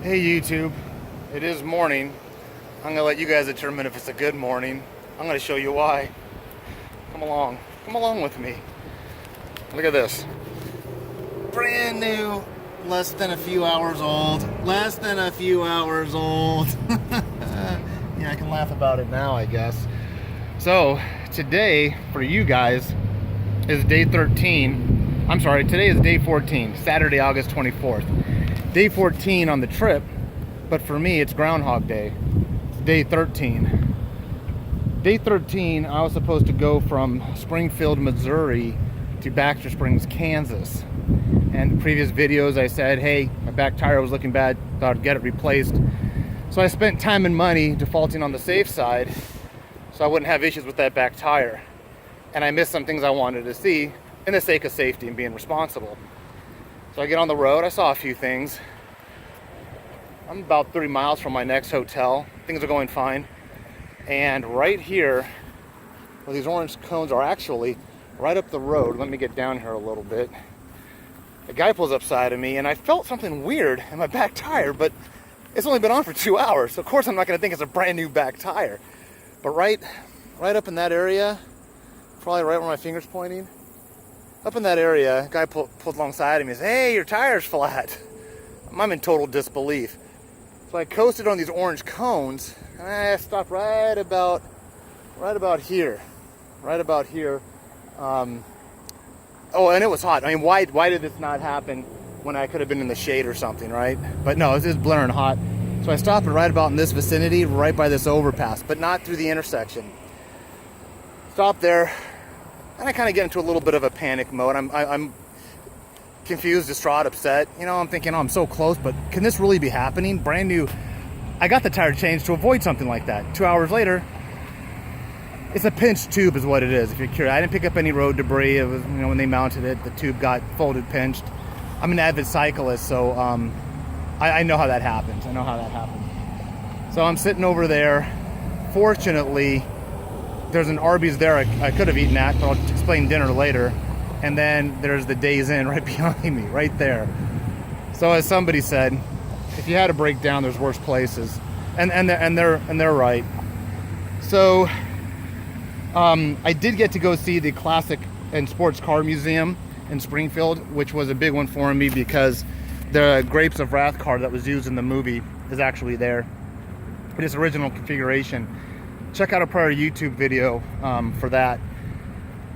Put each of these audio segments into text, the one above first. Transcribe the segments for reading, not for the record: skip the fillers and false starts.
Hey YouTube, it is morning. I'm gonna let you guys determine if it's a good morning. I'm gonna show you why. Come along with me. Look at this. Brand new, less than a few hours old. Yeah, I can laugh about it now, I guess. So, today, for you guys, is day 13. I'm sorry, today is day 14, Saturday, August 24th. Day 14 on the trip, but for me, it's Groundhog Day. It's day 13. Day 13, I was supposed to go from Springfield, Missouri to Baxter Springs, Kansas. And in previous videos, I said, hey, my back tire was looking bad, thought I'd get it replaced. So I spent time and money defaulting on the safe side so I wouldn't have issues with that back tire. And I missed some things I wanted to see in the sake of safety and being responsible. So I get on the road, I saw a few things. I'm about 30 miles from my next hotel. Things are going fine. And right here, where these orange cones are actually right up the road, let me get down here a little bit. A guy pulls up side of me and I felt something weird in my back tire, but it's only been on for 2 hours. So of course I'm not gonna think it's a brand new back tire. But right up in that area, probably right where my finger's pointing, up in that area, a guy pulled alongside of me and said, hey, your tire's flat. I'm in total disbelief. So I coasted on these orange cones, and I stopped right about here. Oh, and it was hot. I mean, why did this not happen when I could have been in the shade or something, right? But no, it's just blaring hot. So I stopped right about in this vicinity, right by this overpass, but not through the intersection. Stopped there. And I kind of get into a little bit of a panic mode. I'm confused, distraught, upset. You know, I'm thinking, oh, I'm so close, but can this really be happening? Brand new. I got the tire changed to avoid something like that. 2 hours later, it's a pinched tube is what it is, if you're curious. I didn't pick up any road debris. It was, you know, when they mounted it, the tube got folded, pinched. I'm an avid cyclist, so I know how that happens. So I'm sitting over there. Fortunately, there's an Arby's there I could have eaten at, but I'll explain dinner later. And then there's the Days Inn right behind me, right there. So as somebody said, if you had to break down, there's worse places, and they're right. So I did get to go see the Classic and Sports Car Museum in Springfield, which was a big one for me because the Grapes of Wrath car that was used in the movie is actually there in its original configuration. Check out a prior YouTube video for that.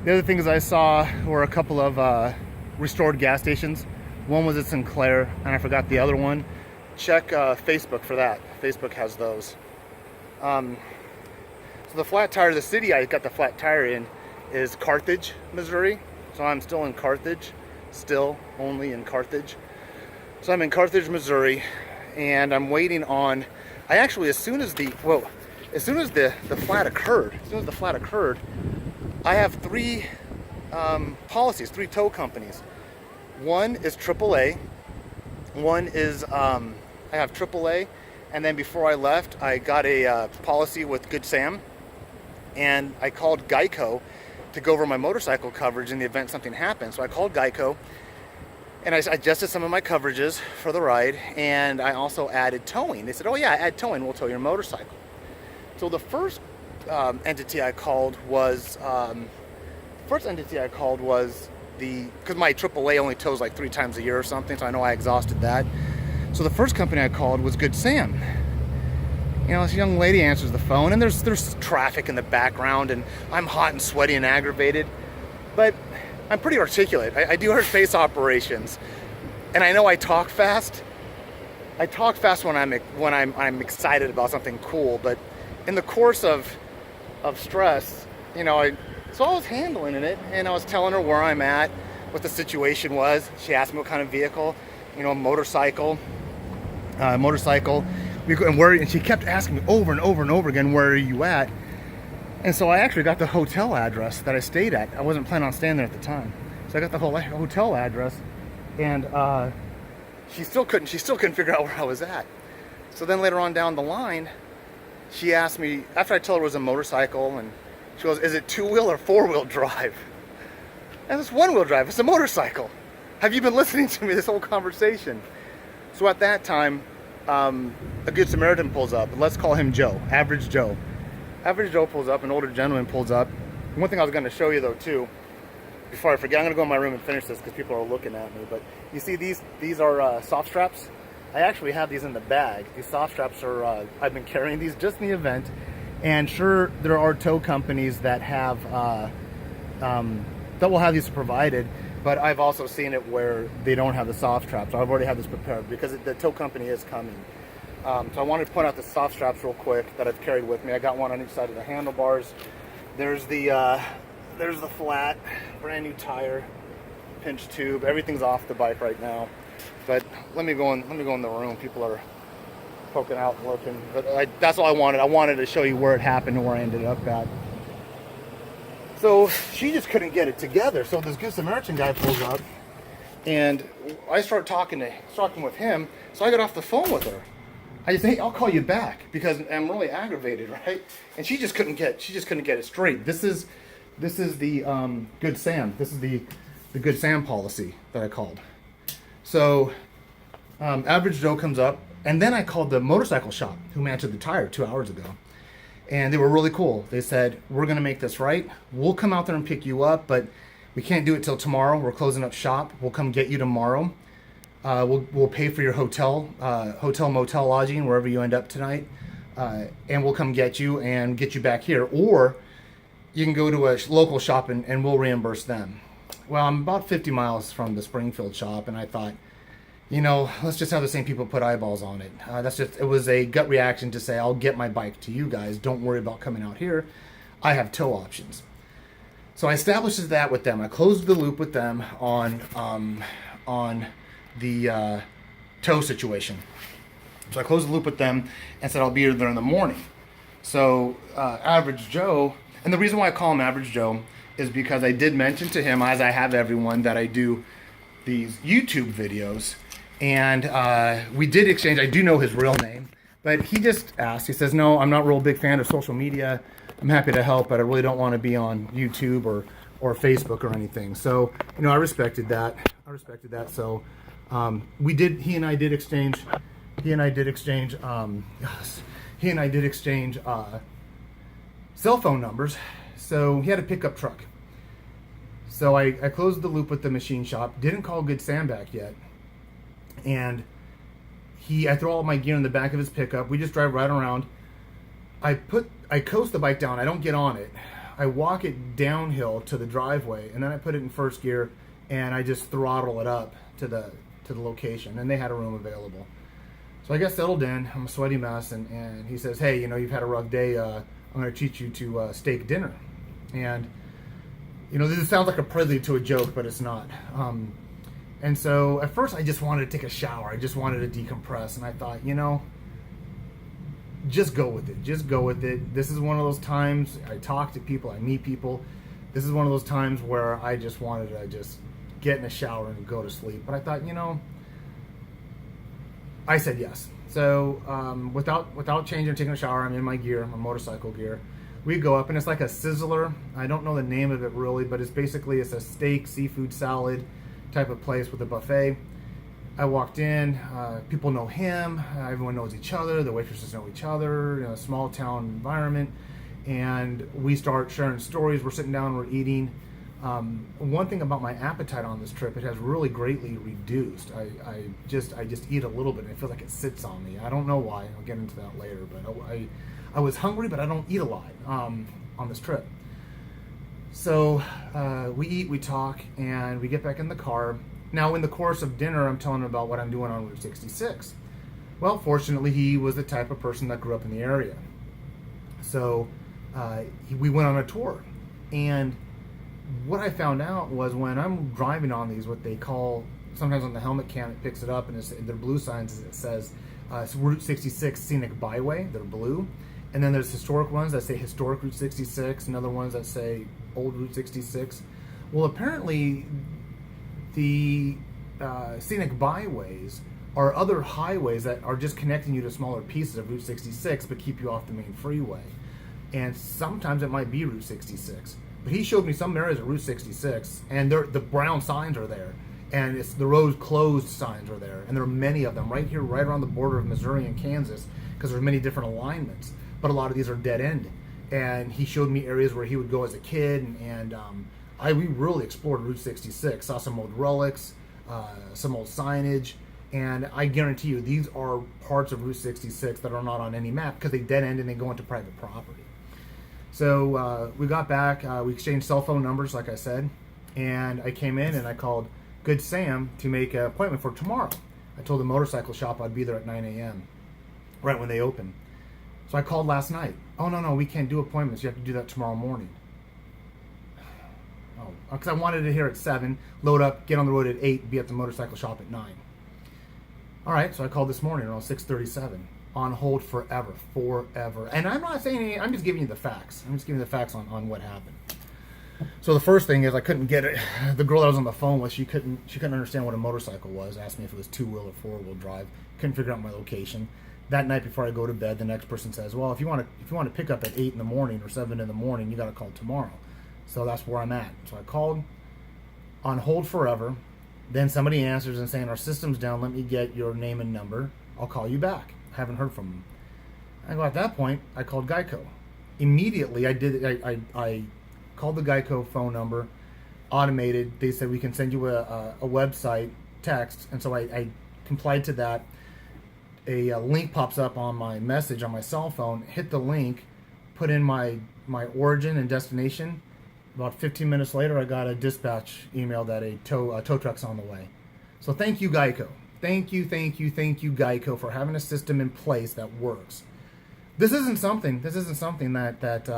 The other things I saw were a couple of restored gas stations. One was at Sinclair, and I forgot the other one. Check Facebook for that. Facebook has those. So the flat tire, the city I got the flat tire in is Carthage, Missouri. So I'm still in Carthage, only in Carthage. So I'm in Carthage, Missouri, and I'm waiting on, as soon as the flat occurred, I have three policies, three tow companies. One is AAA. I have AAA, and then before I left, I got a policy with Good Sam, and I called Geico to go over my motorcycle coverage in the event something happened. So I called Geico, and I adjusted some of my coverages for the ride, and I also added towing. They said, oh yeah, add towing, we'll tow your motorcycle. So the first entity I called was because my AAA only tows like 3 times a year or something, so I know I exhausted that. So the first company I called was Good Sam. You know, this young lady answers the phone, and there's traffic in the background, and I'm hot and sweaty and aggravated, but I'm pretty articulate. I do hard face operations, and I know I talk fast. I talk fast when I'm excited about something cool, but in the course of stress, you know, so I was handling it, and I was telling her where I'm at, what the situation was. She asked me what kind of vehicle, you know, motorcycle, and she kept asking me over and over and over again, where are you at? And so I actually got the hotel address that I stayed at. I wasn't planning on staying there at the time, so I got the whole hotel address, and she still couldn't figure out where I was at. So then later on down the line, she asked me, after I told her it was a motorcycle, and she goes, is it 2-wheel or 4-wheel drive? And it's 1-wheel drive, it's a motorcycle. Have you been listening to me this whole conversation? So at that time, a Good Samaritan pulls up. Let's call him Joe, Average Joe. Average Joe pulls up, an older gentleman pulls up. One thing I was going to show you though too, before I forget, I'm going to go in my room and finish this because people are looking at me. But you see these are soft straps. I actually have these in the bag. These soft straps are, I've been carrying these just in the event. And sure, there are tow companies that have, that will have these provided, but I've also seen it where they don't have the soft straps. I've already had this prepared because the tow company is coming. So I wanted to point out the soft straps real quick that I've carried with me. I got one on each side of the handlebars. There's the flat, brand new tire, pinch tube. Everything's off the bike right now. But let me go in the room. People are poking out and looking. But that's all I wanted. I wanted to show you where it happened and where I ended up at. So she just couldn't get it together. So this Good Samaritan guy pulls up, and I start talking with him. So I got off the phone with her. I just, hey, I'll call you back because I'm really aggravated, right? And she just couldn't get it straight. This is the Good Sam. This is the Good Sam policy that I called. So Average Joe comes up, and then I called the motorcycle shop who managed the tire 2 hours ago. And they were really cool. They said, we're going to make this right. We'll come out there and pick you up, but we can't do it till tomorrow. We're closing up shop. We'll come get you tomorrow. We'll pay for your hotel, motel lodging, wherever you end up tonight. And we'll come get you and get you back here. Or you can go to a local shop and we'll reimburse them. Well, I'm about 50 miles from the Springfield shop, and I thought, you know, let's just have the same people put eyeballs on it. It was a gut reaction to say, I'll get my bike to you guys. Don't worry about coming out here. I have tow options. So I established that with them. I closed the loop with them on the tow situation. So I closed the loop with them and said, I'll be there in the morning. So Average Joe, and the reason why I call him Average Joe is because I did mention to him, as I have everyone, that I do these YouTube videos. And we did exchange. I do know his real name, but he just asked. He says, no, I'm not a real big fan of social media. I'm happy to help, but I really don't want to be on YouTube or Facebook or anything. So, you know, I respected that. So he and I did exchange cell phone numbers. So he had a pickup truck. So I closed the loop with the machine shop. Didn't call Good Sam back yet. And I throw all my gear in the back of his pickup. We just drive right around. I coast the bike down. I don't get on it. I walk it downhill to the driveway, and then I put it in first gear, and I just throttle it up to the location. And they had a room available. So I got settled in. I'm a sweaty mess, and he says, hey, you know, you've had a rough day. I'm going to treat you to steak dinner. And, you know, this sounds like a prelude to a joke, but it's not. And so at first I just wanted to take a shower. I just wanted to decompress. And I thought, you know, just go with it. Just go with it. This is one of those times I talk to people, I meet people. This is one of those times where I just wanted to just get in a shower and go to sleep. But I thought, you know, I said yes. So without changing, taking a shower, I'm in my gear, my motorcycle gear. We go up, and it's like a sizzler. I don't know the name of it really, but it's a steak, seafood, salad type of place with a buffet. I walked in, people know him, everyone knows each other, the waitresses know each other, you know, small town environment, and we start sharing stories. We're sitting down, we're eating. One thing about my appetite on this trip, it has really greatly reduced. I just eat a little bit and it feels like it sits on me. I don't know why, I'll get into that later, but I was hungry, but I don't eat a lot on this trip. So we eat, we talk, and we get back in the car. Now, in the course of dinner, I'm telling him about what I'm doing on Route 66. Well, fortunately, he was the type of person that grew up in the area. So we went on a tour. And what I found out was when I'm driving on these, what they call, sometimes on the helmet cam, it picks it up, and their blue signs, it says it's Route 66 Scenic Byway. They're blue. And then there's historic ones that say Historic Route 66, and other ones that say Old Route 66. Well, apparently the scenic byways are other highways that are just connecting you to smaller pieces of Route 66 but keep you off the main freeway. And sometimes it might be Route 66. But he showed me some areas of Route 66, and the brown signs are there. and it's the road closed signs are there, and there are many of them right here, right around the border of Missouri and Kansas, because there's many different alignments, but a lot of these are dead end. And he showed me areas where he would go as a kid, and we really explored Route 66, saw some old relics, some old signage, and I guarantee you these are parts of Route 66 that are not on any map because they dead end and they go into private property. So we got back, we exchanged cell phone numbers, like I said, and I came in and I called Good Sam to make an appointment for tomorrow. I told the motorcycle shop I'd be there at 9 a.m., right when they open. So I called last night. Oh, no, we can't do appointments. You have to do that tomorrow morning. Oh, because I wanted it here at 7, load up, get on the road at 8, be at the motorcycle shop at 9. All right, so I called this morning around 6:37. On hold forever. And I'm not saying anything, I'm just giving you the facts. I'm just giving you the facts on what happened. So the first thing is I couldn't get it. The girl I was on the phone with, she couldn't understand what a motorcycle was. Asked me if it was 2-wheel or 4-wheel drive. Couldn't figure out my location. That night before I go to bed, the next person says, "Well, if you want to pick up at 8 in the morning or 7 in the morning, you got to call tomorrow." So that's where I'm at. So I called, on hold forever. Then somebody answers and saying, "Our system's down. Let me get your name and number. I'll call you back." I haven't heard from them. At that point, I called Geico. Immediately, I called the Geico phone number, automated. They said, "We can send you a website text." And so I complied to that. A link pops up on my message on my cell phone. Hit the link, put in my origin and destination. About 15 minutes later, I got a dispatch email that a tow truck's on the way. So thank you, Geico. Thank you, Geico, for having a system in place that works. This isn't something that that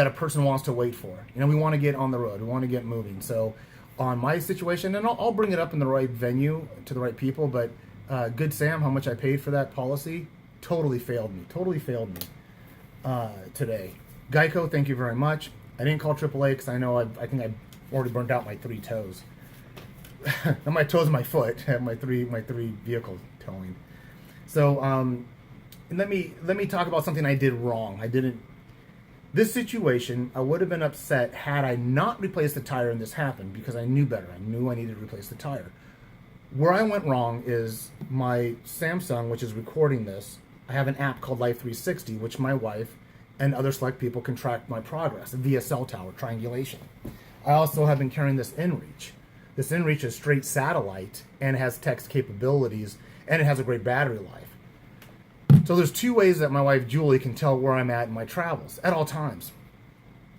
a person wants to wait for. We want to get on the road. We want to get moving. So on my situation, and I'll bring it up in the right venue to the right people, but Good Sam, how much I paid for that policy, totally failed me today. Geico, thank you very much. I didn't call AAA because I think I already burnt out my 3 toes. Not my toes, my foot. I have my three vehicle towing. So let me talk about something I did wrong. This situation, I would have been upset had I not replaced the tire and this happened, because I knew better. I knew I needed to replace the tire. Where I went wrong is my Samsung, which is recording this. I have an app called Life 360, which my wife and other select people can track my progress via cell tower triangulation. I also have been carrying this inReach. This inReach is straight satellite and has text capabilities, and it has a great battery life. So there's 2 ways that my wife Julie can tell where I'm at in my travels at all times.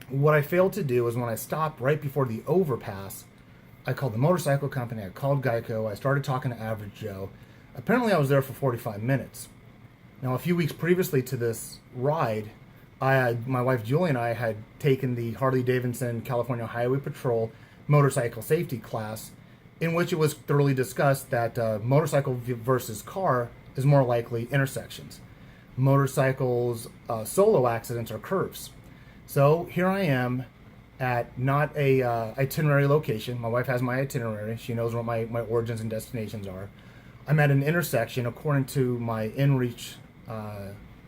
What I failed to do is when I stopped right before the overpass, I called the motorcycle company, I called Geico, I started talking to Average Joe. Apparently I was there for 45 minutes. Now a few weeks previously to this ride, my wife Julie and I had taken the Harley-Davidson California Highway Patrol motorcycle safety class, in which it was thoroughly discussed that motorcycle versus car is more likely intersections. Motorcycles, solo accidents are curves. So here I am at not a itinerary location. My wife has my itinerary. She knows what my origins and destinations are. I'm at an intersection according to my inReach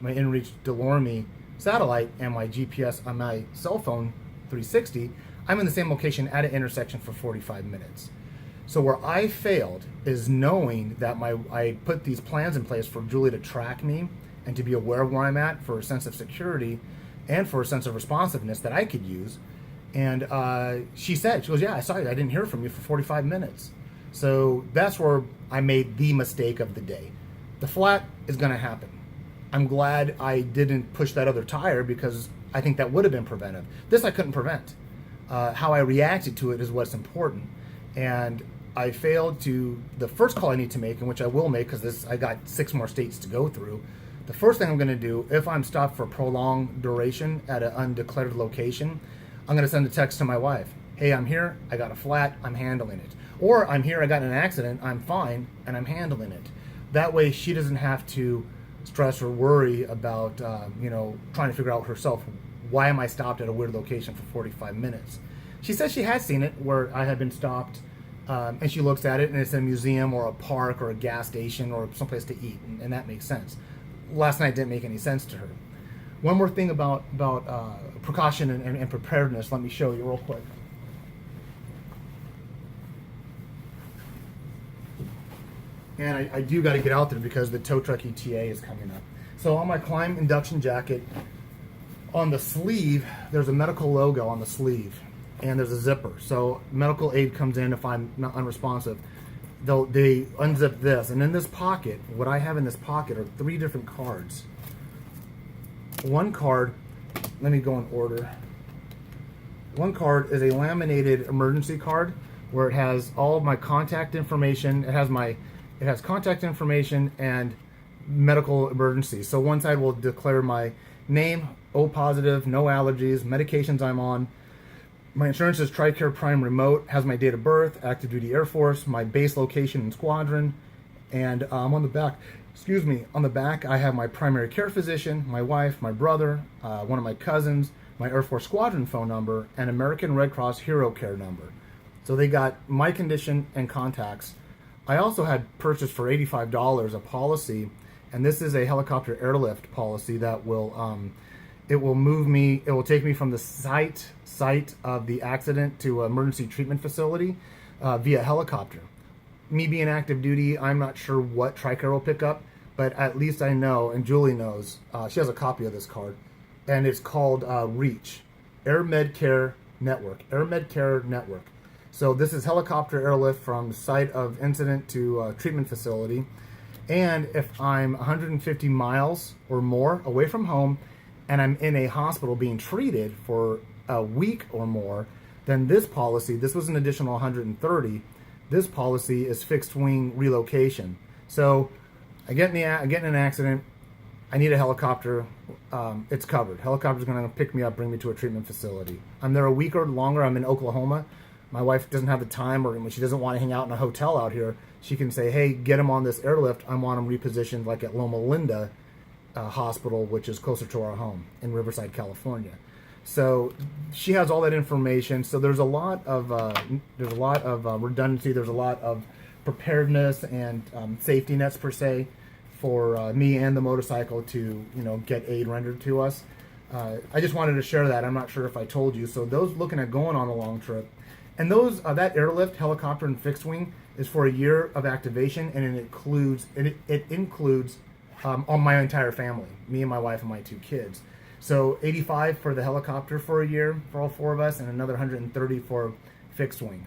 Delorme satellite and my GPS on my cell phone 360. I'm in the same location at an intersection for 45 minutes. So where I failed is knowing that I put these plans in place for Julie to track me and to be aware of where I'm at for a sense of security and for a sense of responsiveness that I could use. And she goes, "Yeah, I saw you. I didn't hear from you for 45 minutes. So that's where I made the mistake of the day. The flat is going to happen. I'm glad I didn't push that other tire because I think that would have been preventive. This I couldn't prevent. How I reacted to it is what's important. And I failed to, the first call I need to make, and which I will make because I got 6 more states to go through. The first thing I'm going to do, if I'm stopped for prolonged duration at an undeclared location, I'm going to send a text to my wife. "Hey, I'm here. I got a flat. I'm handling it." Or, "I'm here. I got in an accident. I'm fine, and I'm handling it." That way, she doesn't have to stress or worry about, trying to figure out herself, why am I stopped at a weird location for 45 minutes? She says she has seen it where I had been stopped, and she looks at it and it's a museum or a park or a gas station or someplace to eat, and that makes sense. Last night didn't make any sense to her. One more thing about precaution and preparedness, let me show you real quick. And I do got to get out there because the tow truck ETA is coming up. So on my Climb induction jacket, on the sleeve, there's a medical logo on the sleeve, and there's a zipper. So medical aid comes in if I'm not unresponsive. They unzip this, and in this pocket, what I have in this pocket are 3 different cards. One card, let me go in order. One card is a laminated emergency card where it has all of my contact information. It has contact information and medical emergencies. So one side will declare my name, O positive, no allergies, medications I'm on. My insurance is TRICARE Prime Remote, has my date of birth, active duty Air Force, my base location and squadron, and on the back, on the back I have my primary care physician, my wife, my brother, one of my cousins, my Air Force squadron phone number, and American Red Cross Hero Care number. So they got my condition and contacts. I also had purchased for $85 a policy, and this is a helicopter airlift policy that will it will move me. It will take me from the site of the accident to an emergency treatment facility via helicopter. Me being active duty, I'm not sure what TRICARE will pick up, but at least I know, and Julie knows. She has a copy of this card, and it's called REACH, Air Med Care Network. Air Med Care Network. So this is helicopter airlift from site of incident to treatment facility. And if I'm 150 miles or more away from home and I'm in a hospital being treated for a week or more, then this policy, this was an additional 130. This policy is fixed wing relocation. So I get in an accident, I need a helicopter, it's covered. Helicopter's gonna pick me up, bring me to a treatment facility. I'm there a week or longer, I'm in Oklahoma. My wife doesn't have the time, or she doesn't want to hang out in a hotel out here. She can say, hey, get him on this airlift. I want him repositioned like at Loma Linda Hospital, which is closer to our home in Riverside, California. So she has all that information. So there's a lot of redundancy. There's a lot of preparedness and safety nets per se for me and the motorcycle to get aid rendered to us. I just wanted to share that. I'm not sure if I told you. So those looking at going on a long trip. And those that airlift, helicopter, and fixed wing is for a year of activation, and it includes all my entire family, me and my wife and my 2 kids. So 85 for the helicopter for a year for all 4 of us, and another 130 for fixed wing.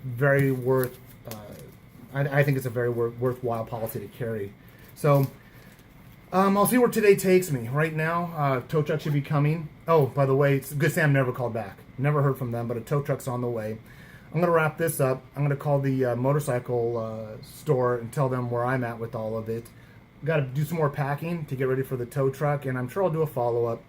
Very worth. I think it's a very worthwhile policy to carry. So I'll see where today takes me. Right now, tow truck should be coming. Oh, by the way, it's good Sam never called back. Never heard from them, but a tow truck's on the way. I'm going to wrap this up. I'm going to call the motorcycle store and tell them where I'm at with all of it. Got to do some more packing to get ready for the tow truck, and I'm sure I'll do a follow-up.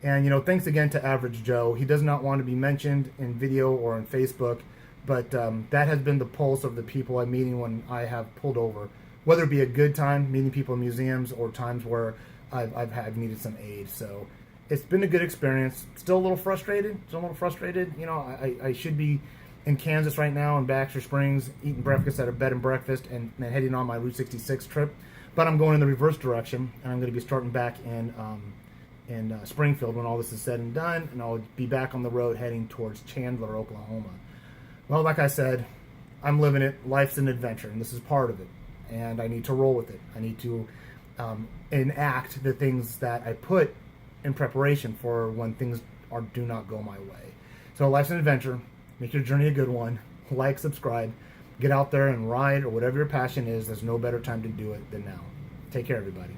And, thanks again to Average Joe. He does not want to be mentioned in video or on Facebook, but that has been the pulse of the people I'm meeting when I have pulled over. Whether it be a good time, meeting people in museums, or times where I've needed some aid. So it's been a good experience. Still a little frustrated. I should be in Kansas right now in Baxter Springs, eating breakfast at a bed and breakfast, and heading on my Route 66 trip. But I'm going in the reverse direction, and I'm going to be starting back in Springfield when all this is said and done, and I'll be back on the road heading towards Chandler, Oklahoma. Well, like I said, I'm living it. Life's an adventure, and this is part of it. And I need to roll with it. I need to enact the things that I put in preparation for when things do not go my way. So life's an adventure. Make your journey a good one. Like, subscribe, get out there and ride, or whatever your passion is. There's no better time to do it than now. Take care, everybody.